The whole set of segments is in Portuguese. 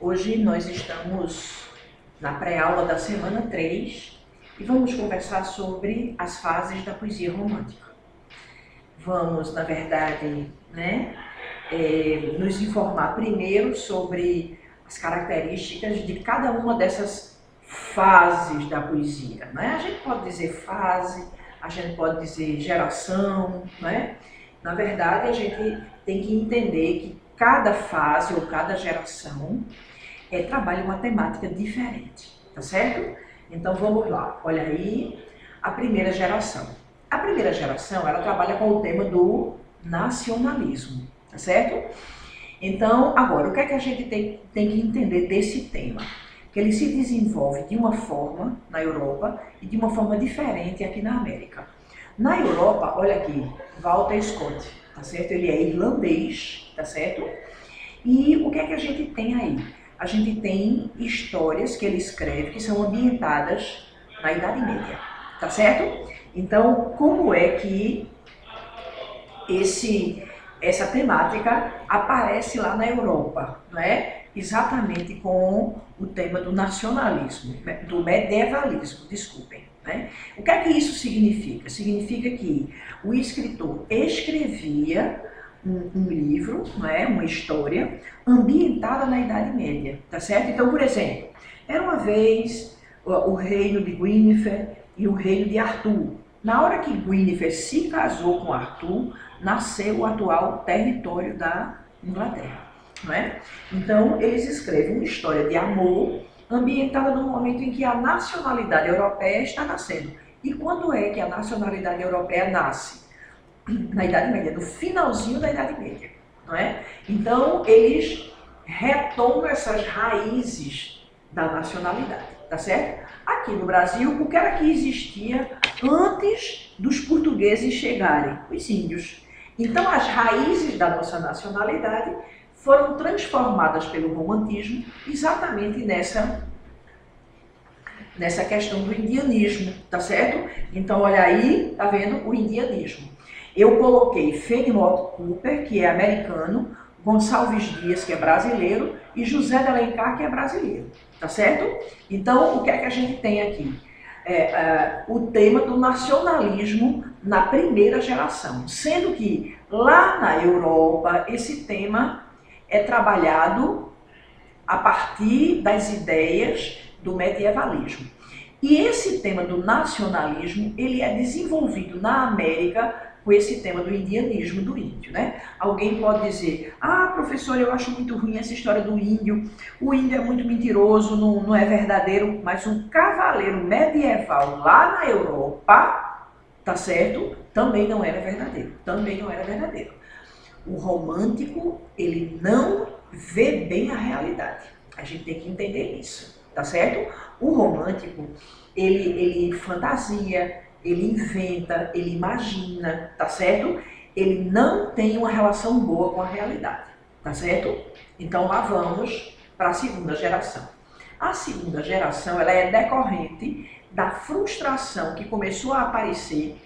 Hoje nós estamos na pré-aula da semana 3 e vamos conversar sobre as fases da poesia romântica. Vamos, na verdade, nos informar primeiro sobre as características de cada uma dessas fases da poesia. A gente pode dizer fase, a gente pode dizer geração, Na verdade, a gente tem que entender que cada fase ou cada geração trabalha uma temática diferente, tá certo? Então vamos lá, olha aí a primeira geração. A primeira geração, ela trabalha com o tema do nacionalismo, tá certo? Então, agora, o que é que a gente tem que entender desse tema? Que ele se desenvolve de uma forma na Europa e de uma forma diferente aqui na América. Na Europa, olha aqui, Walter Scott, tá certo? Ele é irlandês, tá certo? E o que é que a gente tem aí? A gente tem histórias que ele escreve que são ambientadas na Idade Média, tá certo? Então, como é que essa temática aparece lá na Europa, não é? Exatamente com o tema do nacionalismo, do medievalismo, desculpem. O que é que isso significa? Significa que o escritor escrevia um livro, uma história ambientada na Idade Média, tá certo? Então, por exemplo, era uma vez o reino de Guinevere e o reino de Arthur. Na hora que Guinevere se casou com Arthur, nasceu o atual território da Inglaterra, Então, eles escrevem uma história de amor ambientada no momento em que a nacionalidade europeia está nascendo. E quando é que a nacionalidade europeia nasce? Na Idade Média, no finalzinho da Idade Média, Então, eles retomam essas raízes da nacionalidade, tá certo? Aqui no Brasil, o que era que existia antes dos portugueses chegarem? Os índios. Então, as raízes da nossa nacionalidade foram transformadas pelo romantismo exatamente nessa questão do indianismo, tá certo? Então, olha aí, tá vendo o indianismo. Eu coloquei Fenimore Cooper, que é americano, Gonçalves Dias, que é brasileiro, e José de Alencar, que é brasileiro, tá certo? Então, o que é que a gente tem aqui? O tema do nacionalismo na primeira geração, sendo que lá na Europa esse tema é trabalhado a partir das ideias do medievalismo. E esse tema do nacionalismo, ele é desenvolvido na América com esse tema do indianismo, do índio, Alguém pode dizer, professor, eu acho muito ruim essa história do índio, o índio é muito mentiroso, não é verdadeiro, mas um cavaleiro medieval lá na Europa, tá certo? Também não era verdadeiro, O romântico, ele não vê bem a realidade. A gente tem que entender isso, tá certo? O romântico, ele fantasia, ele inventa, ele imagina, tá certo? Ele não tem uma relação boa com a realidade, tá certo? Então lá vamos para a segunda geração. A segunda geração, ela é decorrente da frustração que começou a aparecer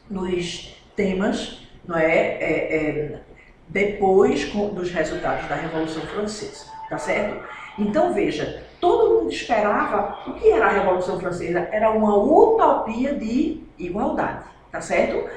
nos temas, depois dos resultados da Revolução Francesa, tá certo? Então veja, todo mundo esperava o que era a Revolução Francesa, era uma utopia de igualdade, tá certo?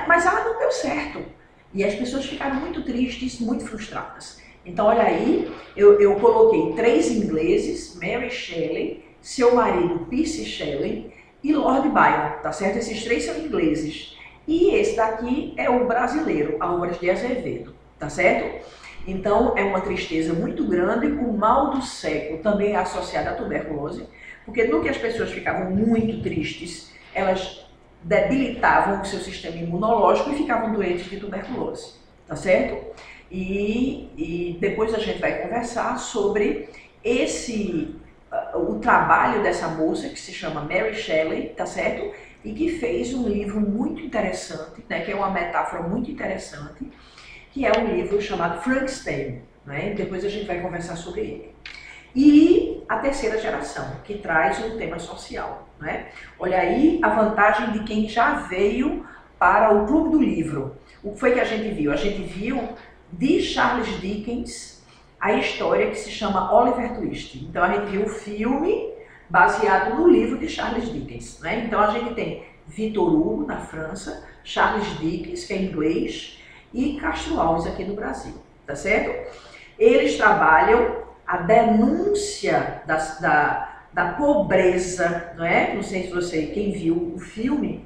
Mas ela não deu certo, e as pessoas ficaram muito tristes, muito frustradas. Então olha aí, eu coloquei 3 ingleses, Mary Shelley, seu marido Percy Shelley e Lord Byron, tá certo? Esses 3 são ingleses. E esse daqui é o brasileiro, Álvares de Azevedo, tá certo? Então é uma tristeza muito grande, o mal do século também é associado à tuberculose, porque no que as pessoas ficavam muito tristes, elas debilitavam o seu sistema imunológico e ficavam doentes de tuberculose, tá certo? E depois a gente vai conversar sobre o trabalho dessa moça que se chama Mary Shelley, tá certo? E que fez um livro muito interessante, que é uma metáfora muito interessante, que é um livro chamado Frankenstein, Depois a gente vai conversar sobre ele. E a terceira geração, que traz um tema social, Olha aí a vantagem de quem já veio para o Clube do Livro. O que foi que a gente viu? A gente viu de Charles Dickens a história que se chama Oliver Twist. Então a gente viu o filme baseado no livro de Charles Dickens, né? Então a gente tem Victor Hugo na França, Charles Dickens, que é inglês, e Castro Alves aqui no Brasil, tá certo? Eles trabalham a denúncia da pobreza, não é? Não sei se você, quem viu o filme,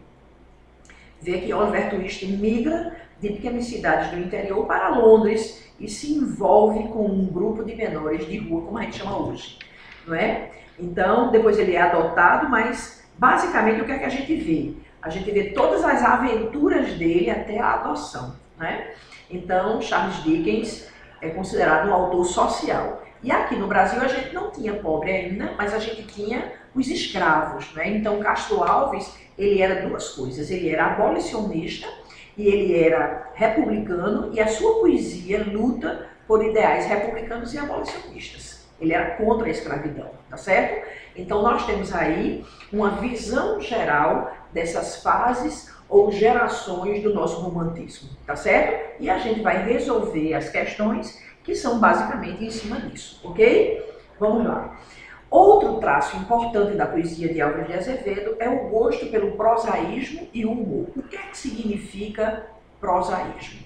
vê que Oliver Twist migra de pequenas cidades do interior para Londres e se envolve com um grupo de menores de rua, como a gente chama hoje, não é? Então, depois ele é adotado, mas basicamente o que é que a gente vê? A gente vê todas as aventuras dele até a adoção, né? Então, Charles Dickens é considerado um autor social. E aqui no Brasil a gente não tinha pobre ainda, mas a gente tinha os escravos, né? Então, Castro Alves, ele era duas coisas, ele era abolicionista e ele era republicano, e a sua poesia luta por ideais republicanos e abolicionistas. Ele era contra a escravidão, tá certo? Então nós temos aí uma visão geral dessas fases ou gerações do nosso romantismo, tá certo? E a gente vai resolver as questões que são basicamente em cima disso, ok? Vamos lá. Outro traço importante da poesia de Álvares de Azevedo é o gosto pelo prosaísmo e o humor. O que é que significa prosaísmo?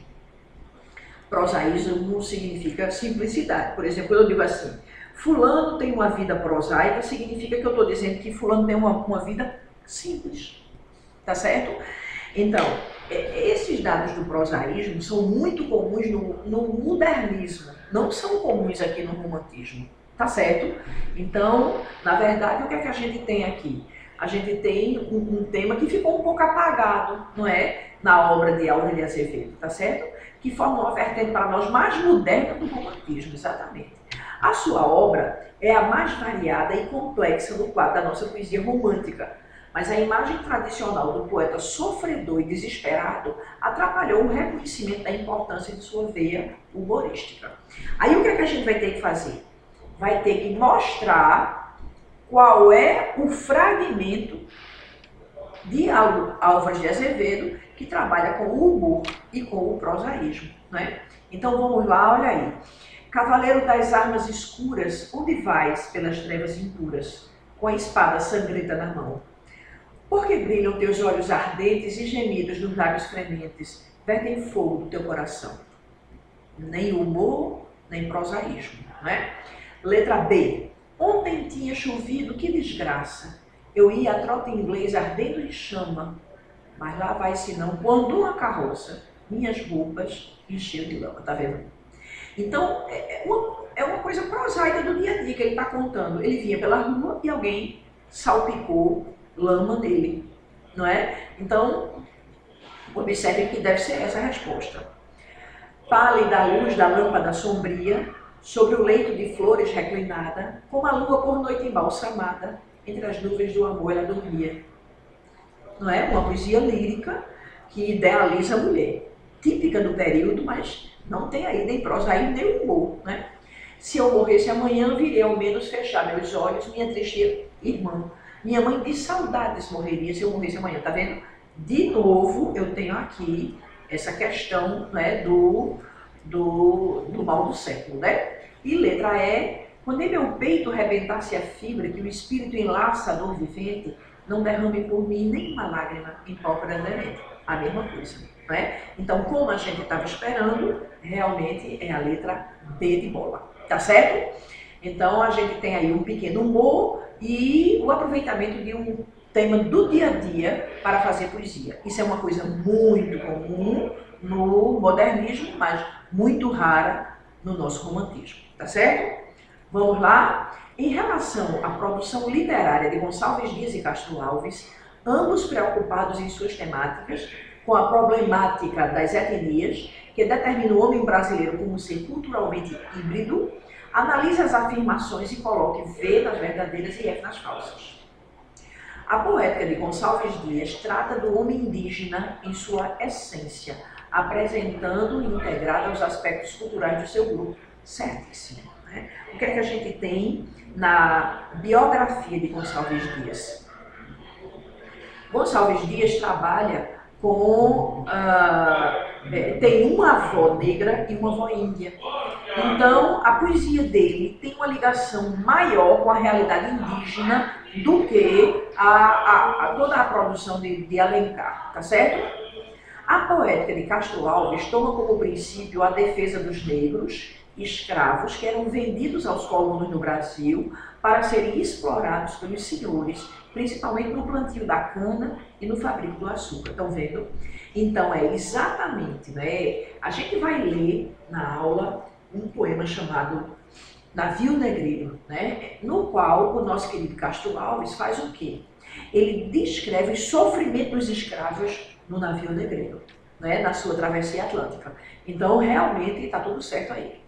Prosaísmo significa simplicidade. Por exemplo, eu digo assim, fulano tem uma vida prosaica, significa que eu estou dizendo que fulano tem uma vida simples, tá certo? Então, esses dados do prosaísmo são muito comuns no modernismo, não são comuns aqui no romantismo, tá certo? Então, na verdade, o que é que a gente tem aqui? A gente tem um tema que ficou um pouco apagado, não é? Na obra de Álvares de Azevedo, tá certo? Que forma uma vertente para nós mais moderna do romantismo, exatamente. A sua obra é a mais variada e complexa do quadro da nossa poesia romântica, mas a imagem tradicional do poeta sofredor e desesperado atrapalhou o reconhecimento da importância de sua veia humorística. Aí o que é que a gente vai ter que fazer? Vai ter que mostrar qual é o fragmento de Álvares de Azevedo que trabalha com o humor e com o prosaísmo, né? Então vamos lá, olha aí. Cavaleiro das armas escuras, onde vais pelas trevas impuras, com a espada sangrenta na mão? Por que brilham teus olhos ardentes e gemidos nos lábios frementes vertem fogo do teu coração? Nem humor, nem prosaísmo, né? Letra B. Ontem tinha chovido, que desgraça. Eu ia a trota inglês ardendo em chama, mas lá vai se não, quando uma carroça, minhas roupas encheu de lama, tá vendo? Então, é uma coisa prosaica do dia a dia que ele está contando. Ele vinha pela rua e alguém salpicou lama nele, não é? Então, observe que deve ser essa a resposta. Pálida a luz da lâmpada sombria, sobre o leito de flores reclinada, como a lua por noite embalsamada, entre as nuvens do amor ela dormia. Não é? Uma poesia lírica que idealiza a mulher, típica do período, mas não tem aí nem prosaísmo nem humor, né? Se eu morresse amanhã, virei ao menos fechar meus olhos, minha triste irmã. Minha mãe de saudades morreria se eu morresse amanhã, tá vendo? De novo, eu tenho aqui essa questão, né, do mal do século, né? E letra E, quando em meu peito rebentasse a fibra que o espírito enlaça a dor vivente, não derrame por mim nenhuma lágrima em pálpebra demente. A mesma coisa, né? Então, como a gente estava esperando, realmente é a letra B de bola, tá certo? Então, a gente tem aí um pequeno humor e o aproveitamento de um tema do dia a dia para fazer poesia. Isso é uma coisa muito comum no modernismo, mas muito rara no nosso romantismo, tá certo? Vamos lá? Em relação à produção literária de Gonçalves Dias e Castro Alves, ambos preocupados em suas temáticas com a problemática das etnias, que determina o homem brasileiro como ser culturalmente híbrido, analisa as afirmações e coloque V nas verdadeiras e F nas falsas. A poética de Gonçalves Dias trata do homem indígena em sua essência, apresentando e integrado os aspectos culturais do seu grupo. Certíssimo, né? O que é que a gente tem na biografia de Gonçalves Dias? Gonçalves Dias trabalha com... tem uma avó negra e uma avó índia. Então, a poesia dele tem uma ligação maior com a realidade indígena do que toda a produção de Alencar, tá certo? A poética de Castro Alves toma como princípio a defesa dos negros escravos que eram vendidos aos colonos no Brasil para serem explorados pelos senhores, principalmente no plantio da cana e no fabrico do açúcar. Estão vendo? Então é exatamente, né? A gente vai ler na aula um poema chamado Navio Negreiro, né? No qual o nosso querido Castro Alves faz o quê? Ele descreve o sofrimento dos escravos no navio negreiro, né? Na sua travessia atlântica. Então realmente está tudo certo aí.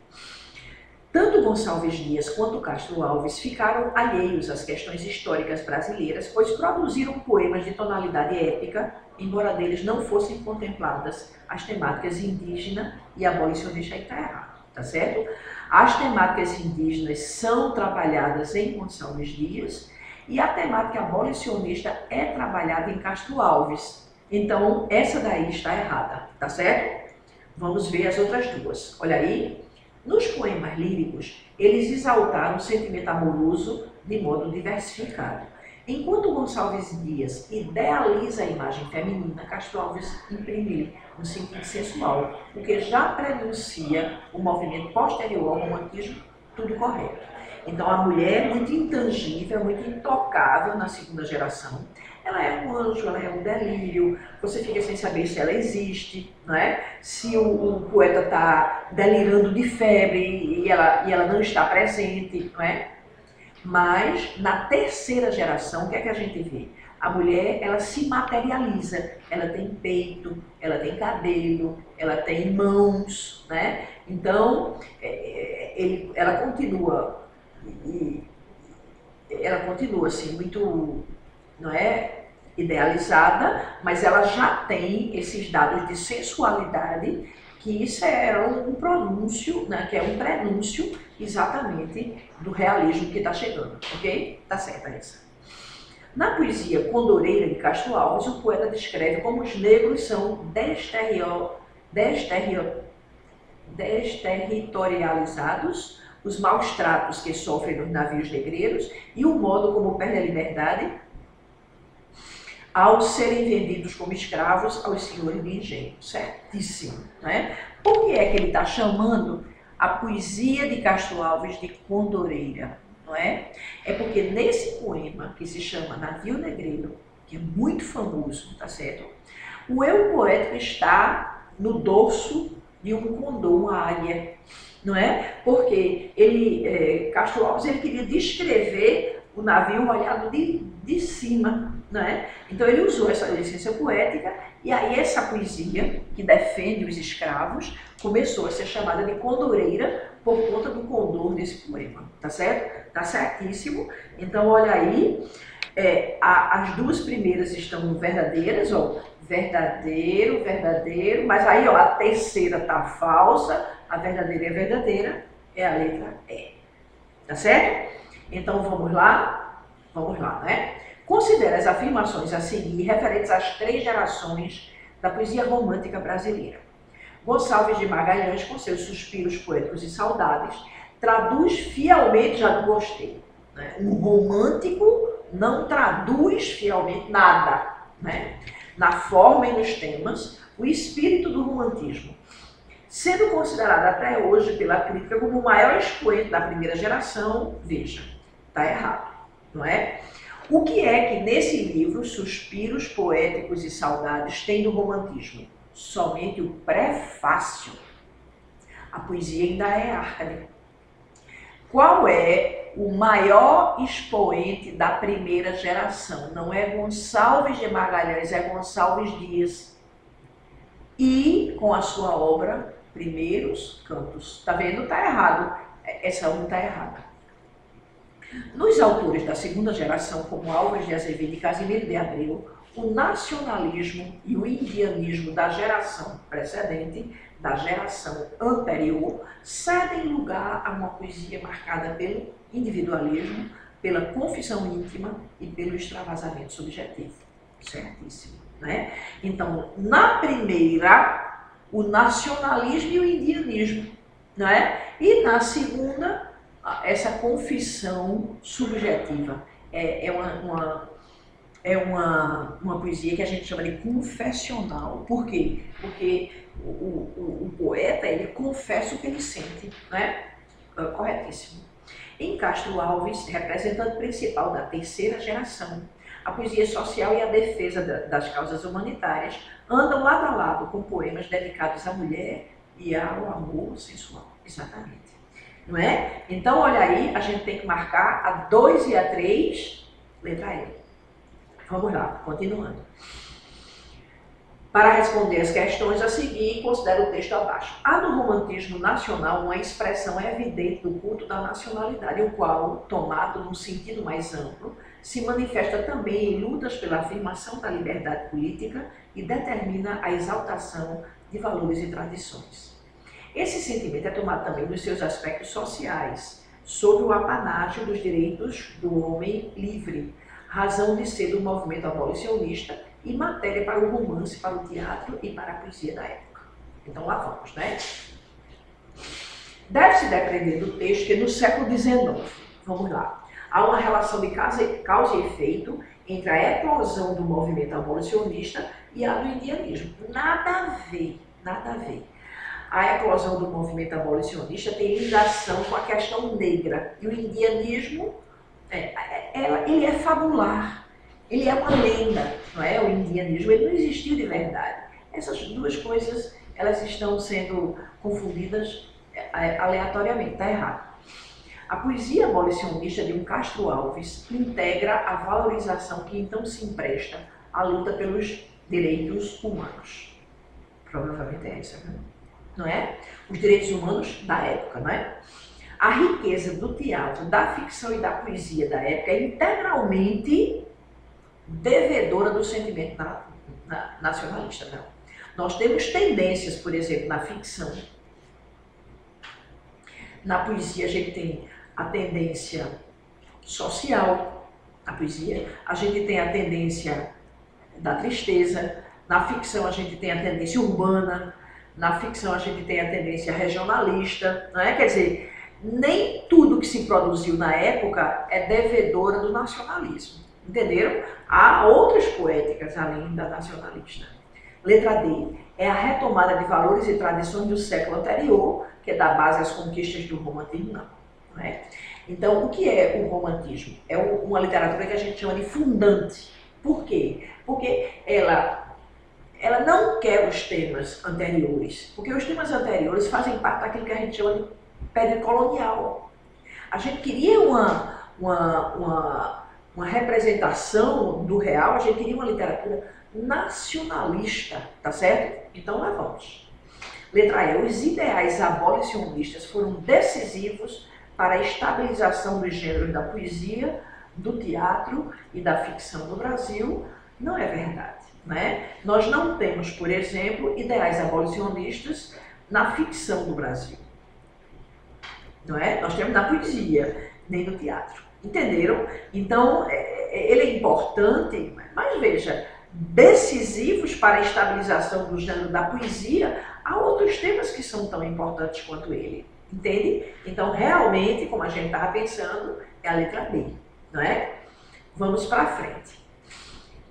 Tanto Gonçalves Dias quanto Castro Alves ficaram alheios às questões históricas brasileiras, pois produziram poemas de tonalidade épica, embora deles não fossem contempladas as temáticas indígena e abolicionista. Aí está errado, tá certo? As temáticas indígenas são trabalhadas em Gonçalves Dias e a temática abolicionista é trabalhada em Castro Alves. Então, essa daí está errada, tá certo? Vamos ver as outras duas. Olha aí. Nos poemas líricos, eles exaltaram o sentimento amoroso de modo diversificado. Enquanto Gonçalves Dias idealiza a imagem feminina, Castro Alves imprime um sentido sensual, o que já prenuncia o movimento posterior ao romantismo, tudo correto. Então a mulher é muito intangível, muito intocável na segunda geração. Ela é um anjo, ela é um delírio, você fica sem saber se ela existe, não é? Se o poeta está delirando de febre e ela não está presente, não é? Mas na terceira geração, o que é que a gente vê? A mulher, ela se materializa, ela tem peito, ela tem cabelo, ela tem mãos, né? Então, ela continua assim, muito, não é, idealizada, mas ela já tem esses dados de sensualidade, que isso era um pronúncio, né, que é um prenúncio exatamente do realismo que está chegando, ok? Tá certa essa. Na poesia condoreira de Castro Alves, o poeta descreve como os negros são desterritorializados, os maus tratos que sofrem nos navios negreiros e o modo como perdem a liberdade ao serem vendidos como escravos aos senhores de engenho. Certíssimo, né? Por que é que ele está chamando a poesia de Castro Alves de condoreira, não é? É porque nesse poema, que se chama Navio Negreiro, que é muito famoso, tá certo? O eu poético está no dorso de um condor, uma águia, não é? Porque Castro Alves, ele queria descrever o navio olhado de cima, não é? Então ele usou essa licença poética e aí essa poesia que defende os escravos começou a ser chamada de condoreira por conta do condor desse poema, tá certo? Tá certíssimo. Então olha aí, as duas primeiras estão verdadeiras, ó, verdadeiro, verdadeiro, mas aí ó, a terceira tá falsa, a verdadeira é verdadeira, é a letra E, tá certo? Então vamos lá, né? Considera as afirmações a seguir referentes às 3 gerações da poesia romântica brasileira. Gonçalves de Magalhães, com seus suspiros poéticos e saudades, traduz fielmente, já não gostei, né? Um romântico não traduz fielmente nada, né? Na forma e nos temas, o espírito do romantismo, sendo considerado até hoje pela crítica como o maior expoente da primeira geração, veja, está errado, não é? O que é que nesse livro, Suspiros Poéticos e Saudades, tem do romantismo? Somente o prefácio. A poesia ainda é arcade. Qual é o maior expoente da primeira geração? Não é Gonçalves de Magalhães, é Gonçalves Dias. E com a sua obra, Primeiros Cantos. Tá vendo? Tá errado. Essa um tá errada. Nos autores da segunda geração, como Álvares de Azevedo e Casimiro de Abreu, o nacionalismo e o indianismo da geração precedente, da geração anterior, cedem lugar a uma poesia marcada pelo individualismo, pela confissão íntima e pelo extravasamento subjetivo. Certíssimo, né? Então, na primeira, o nacionalismo e o indianismo, né? E na segunda, essa confissão subjetiva. É uma poesia que a gente chama de confessional. Por quê? Porque o poeta, ele confessa o que ele sente, né? Corretíssimo. Em Castro Alves, representante principal da terceira geração, a poesia social e a defesa das causas humanitárias andam lado a lado com poemas dedicados à mulher e ao amor sensual. Exatamente. Não é? Então, olha aí, a gente tem que marcar a 2 e a 3, letra E. Vamos lá, continuando. Para responder as questões a seguir, considero o texto abaixo. Há no romantismo nacional uma expressão evidente do culto da nacionalidade, o qual, tomado num sentido mais amplo, se manifesta também em lutas pela afirmação da liberdade política e determina a exaltação de valores e tradições. Esse sentimento é tomado também nos seus aspectos sociais, sob o apanágio dos direitos do homem livre, razão de ser do movimento abolicionista e matéria para o romance, para o teatro e para a poesia da época. Então lá vamos, né? Deve-se depender do texto que no século XIX, vamos lá, há uma relação de causa e efeito entre a eclosão do movimento abolicionista e a do indianismo. Nada a ver, nada a ver. A eclosão do movimento abolicionista tem ligação com a questão negra e o indianismo, ele é fabular. Ele é uma lenda, não é? O indianismo, ele não existiu de verdade. Essas duas coisas, elas estão sendo confundidas aleatoriamente, está errado. A poesia abolicionista de um Castro Alves integra a valorização que então se empresta à luta pelos direitos humanos. Provavelmente é essa, não é? Os direitos humanos da época, não é? A riqueza do teatro, da ficção e da poesia da época é integralmente devedora do sentimento nacionalista, não. Nós temos tendências, por exemplo, na ficção. Na poesia a gente tem a tendência social, na poesia. A gente tem a tendência da tristeza. Na ficção a gente tem a tendência urbana. Na ficção a gente tem a tendência regionalista, não é? Quer dizer, nem tudo que se produziu na época é devedora do nacionalismo. Entenderam? Há outras poéticas além da nacionalista. Letra D. É a retomada de valores e tradições do século anterior, que dá base às conquistas do romantismo, não é? Então, o que é o romantismo? É uma literatura que a gente chama de fundante. Por quê? Porque ela não quer os temas anteriores, porque os temas anteriores fazem parte daquilo que a gente chama de período colonial. A gente queria uma representação do real, a gente queria uma literatura nacionalista, tá certo? Então lá vamos. Letra E. Os ideais abolicionistas foram decisivos para a estabilização dos gêneros da poesia, do teatro e da ficção no Brasil. Não é verdade, né? Nós não temos, por exemplo, ideais abolicionistas na ficção do Brasil. Não é? Nós temos na poesia, nem no teatro. Entenderam? Então, ele é importante, mas veja, decisivos para a estabilização do gênero da poesia, há outros temas que são tão importantes quanto ele. Entende? Então, realmente, como a gente estava pensando, é a letra B, não é? Vamos para frente.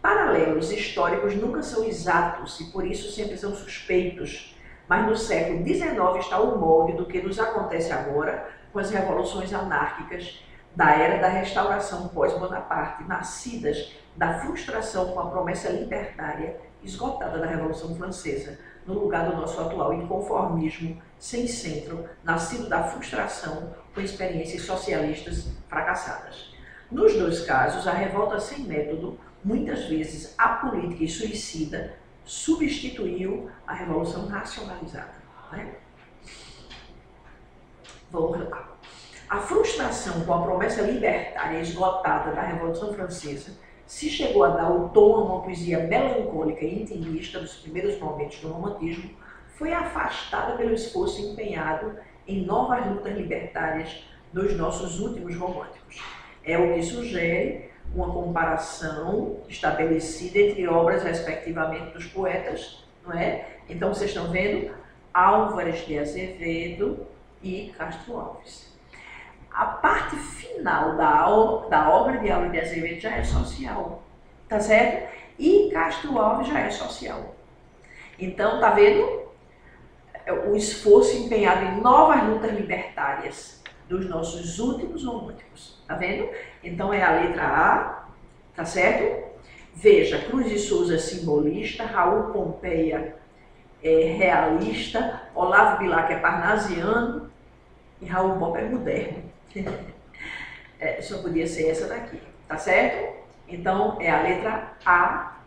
Paralelos históricos nunca são exatos e, por isso, sempre são suspeitos. Mas no século XIX está o molde do que nos acontece agora com as revoluções anárquicas da era da restauração pós-Bonaparte, nascidas da frustração com a promessa libertária esgotada da Revolução Francesa, no lugar do nosso atual inconformismo sem centro, nascido da frustração com experiências socialistas fracassadas. Nos dois casos, a revolta sem método, muitas vezes apolítica e suicida, substituiu a revolução nacionalizada. Né? Vamos lá. A frustração com a promessa libertária esgotada da Revolução Francesa se chegou a dar o tom a uma poesia melancólica e intimista dos primeiros momentos do romantismo, foi afastada pelo esforço empenhado em novas lutas libertárias dos nossos últimos românticos. É o que sugere uma comparação estabelecida entre obras, respectivamente, dos poetas, não é? Então, vocês estão vendo Álvares de Azevedo e Castro Alves. A parte final da obra de Álvares de Azevedo já é social, tá certo? E Castro Alves já é social. Então, tá vendo o esforço empenhado em novas lutas libertárias dos nossos últimos românticos, tá vendo? Então é a letra A, tá certo? Veja, Cruz de Souza é simbolista, Raul Pompeia é realista, Olavo Bilac é parnasiano e Raul Bopp é moderno. Só podia ser essa daqui, tá certo? Então é a letra A,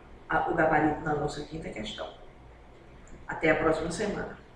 o gabarito na nossa quinta questão. Até a próxima semana.